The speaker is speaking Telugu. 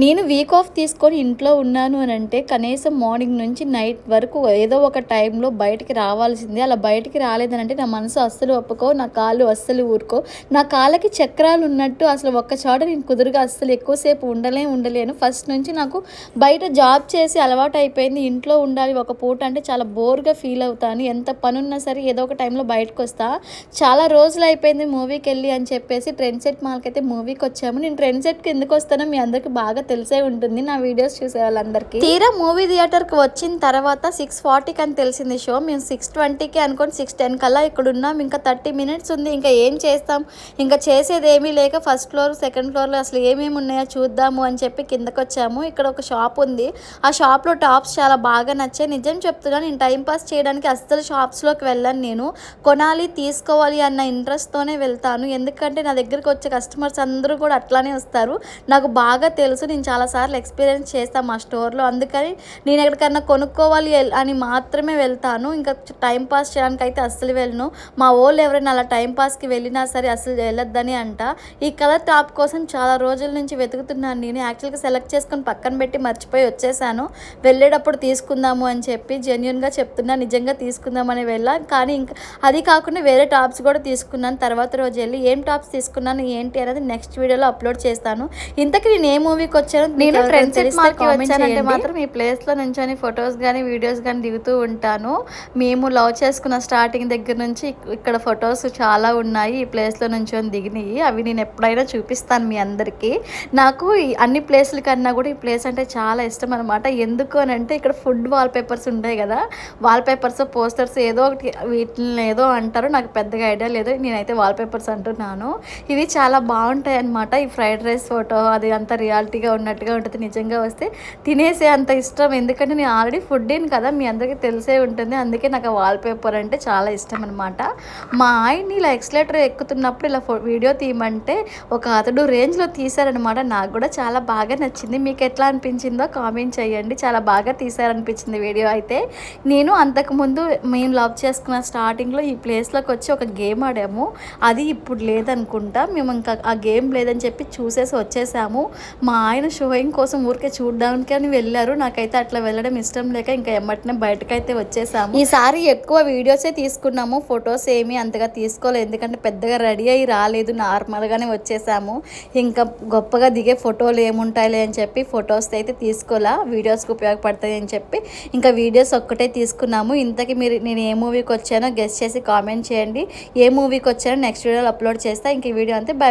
నేను వీక్ ఆఫ్ తీసుకొని ఇంట్లో ఉన్నాను అని అంటే కనీసం మార్నింగ్ నుంచి నైట్ వరకు ఏదో ఒక టైంలో బయటికి రావాల్సిందే. అలా బయటికి రాలేదనంటే నా మనసు అస్సలు ఒప్పుకో, నా కాళ్ళు అస్సలు ఊరుకో. నా కాళ్ళకి చక్రాలు ఉన్నట్టు అసలు ఒక్క చోట నేను కుదురుగా అస్సలు ఎక్కువసేపు ఉండలేను. ఫస్ట్ నుంచి నాకు బయట జాబ్ చేసి అలవాటు అయిపోయింది. ఇంట్లో ఉండాలి ఒక పూట అంటే చాలా బోర్గా ఫీల్ అవుతాను. ఎంత పనున్నా సరే ఏదో ఒక టైంలో బయటకు వస్తా. చాలా రోజులు అయిపోయింది మూవీకి వెళ్ళి అని చెప్పేసి ట్రెండ్ సెట్ మాల్కి అయితే మూవీకి వచ్చాము. నేను ట్రెండ్ సెట్కి ఎందుకు వస్తానో మీ అందరికీ బాగా తెలిసే ఉంటుంది, నా వీడియోస్ చూసే వాళ్ళందరికీ. తీరా మూవీ థియేటర్కి వచ్చిన తర్వాత 6:40కి అని తెలిసింది షో. మేము 6:20కి అనుకోని 6:10 కల్లా ఇక్కడ ఉన్నాం. ఇంకా 30 మినిట్స్ ఉంది. ఇంకా ఏం చేస్తాం, ఇంకా చేసేది ఏమీ లేక ఫస్ట్ ఫ్లోర్ సెకండ్ ఫ్లోర్లో అసలు ఏమేమి ఉన్నాయో చూద్దాము అని చెప్పి కిందకు వచ్చాము. ఇక్కడ ఒక షాప్ ఉంది. ఆ షాప్లో టాప్స్ చాలా బాగా నచ్చాయి. నిజం చెప్తున్నా, నేను టైంపాస్ చేయడానికి అస్సలు షాప్స్లోకి వెళ్ళాను. నేను కొనాలి తీసుకోవాలి అన్న ఇంట్రెస్ట్తోనే వెళ్తాను. ఎందుకంటే నా దగ్గరికి వచ్చే కస్టమర్స్ అందరూ కూడా అట్లానే వస్తారు. నాకు బాగా తెలుసు, నేను చాలాసార్లు ఎక్స్పీరియన్స్ చేస్తాను మా స్టోర్లో. అందుకని నేను ఎక్కడికన్నా కొనుక్కోవాలి అని మాత్రమే వెళ్తాను. ఇంకా టైంపాస్ చేయడానికి అయితే అస్సలు వెళ్ళను. మా వాళ్ళు ఎవరైనా అలా టైంపాస్కి వెళ్ళినా సరే అసలు వెళ్ళొద్దని అంట. ఈ కలర్ టాప్ కోసం చాలా రోజుల నుంచి వెతుకుతున్నాను. నేను యాక్చువల్గా సెలెక్ట్ చేసుకొని పక్కన పెట్టి మర్చిపోయి వచ్చేసాను. వెళ్ళేటప్పుడు తీసుకుందాము అని చెప్పి జెన్యున్గా చెప్తున్నా, నిజంగా తీసుకుందామని వెళ్ళాను. కానీ ఇంకా అది కాకుండా వేరే టాప్స్ కూడా తీసుకున్నాను. తర్వాత రోజు వెళ్ళి ఏం టాప్స్ తీసుకున్నాను ఏంటి అనేది నెక్స్ట్ వీడియోలో అప్లోడ్ చేస్తాను. ఇంతకీ నేను ఏ మూవీకి వచ్చాను, నేను ట్రెండ్ సెట్ మాల్కి వచ్చానంటే మాత్రం ఈ ప్లేస్లో నుంచొని ఫొటోస్ కానీ వీడియోస్ కానీ దిగుతూ ఉంటాను. మేము లవ్ చేసుకున్న స్టార్టింగ్ దగ్గర నుంచి ఇక్కడ ఫొటోస్ చాలా ఉన్నాయి ఈ ప్లేస్లో నుంచొని దిగినాయి. అవి నేను ఎప్పుడైనా చూపిస్తాను మీ అందరికీ. నాకు అన్ని ప్లేస్ల కన్నా కూడా ఈ ప్లేస్ అంటే చాలా ఇష్టం అనమాట. ఎందుకు అని అంటే ఇక్కడ ఫుడ్ వాల్పేపర్స్ ఉంటాయి కదా, వాల్పేపర్స్ పోస్టర్స్ ఏదో ఒకటి వీటిని ఏదో అంటారు, నాకు పెద్దగా ఐడియా లేదు. నేనైతే వాల్పేపర్స్ అంటున్నాను. ఇవి చాలా బాగుంటాయి అనమాట. ఈ ఫ్రైడ్ రైస్ ఫోటో అది అంత రియాలిటీగా ఉన్నట్టుగా ఉంటుంది. నిజంగా వస్తే తినేసే అంత ఇష్టం. ఎందుకంటే నేను ఆల్రెడీ ఫుడ్డీని కదా, మీ అందరికీ తెలిసే ఉంటుంది. అందుకే నాకు వాల్పేపర్ అంటే చాలా ఇష్టం అనమాట. మా ఆయన్ని ఇలా ఎక్స్లేటర్ ఎక్కుతున్నప్పుడు ఇలా వీడియో తీయమంటే ఒక అతడు రేంజ్లో తీశారనమాట. నాకు కూడా చాలా బాగా నచ్చింది. మీకు ఎట్లా అనిపించిందో కామెంట్ చేయండి. చాలా బాగా తీశారనిపించింది వీడియో అయితే. నేను అంతకుముందు మేము లవ్ చేసుకున్న స్టార్టింగ్లో ఈ ప్లేస్లోకి వచ్చి ఒక గేమ్ ఆడాము. అది ఇప్పుడు లేదనుకుంటా. మేము ఇంకా ఆ గేమ్ లేదని చెప్పి చూసేసి వచ్చేసాము. మా ఆయన షోయింగ్ కోసం ఊరికే చూడడానికి అని వెళ్ళారు. నాకైతే అట్లా వెళ్ళడం ఇష్టం లేక ఇంకా ఎమ్మటనే బయటకైతే వచ్చేసాము. ఈసారి ఎక్కువ వీడియోసే తీసుకున్నాము, ఫొటోస్ ఏమీ అంతగా తీసుకోలేదు. ఎందుకంటే పెద్దగా రెడీ అయ్యి రాలేదు, నార్మల్గానే వచ్చేసాము. ఇంకా గొప్పగా దిగే ఫోటోలు ఏముంటాయిలే అని చెప్పి ఫొటోస్ అయితే తీసుకోలే, వీడియోస్కి ఉపయోగపడతాయి అని చెప్పి ఇంకా వీడియోస్ ఒక్కటే తీసుకున్నాము. ఇంతకీ నేను ఏ మూవీకి వచ్చానో గెస్ చేసి కామెంట్ చేయండి. ఏ మూవీకి వచ్చానో నెక్స్ట్ వీడియోలో అప్లోడ్ చేస్తా. ఇంక ఈ వీడియో అంతే. బై.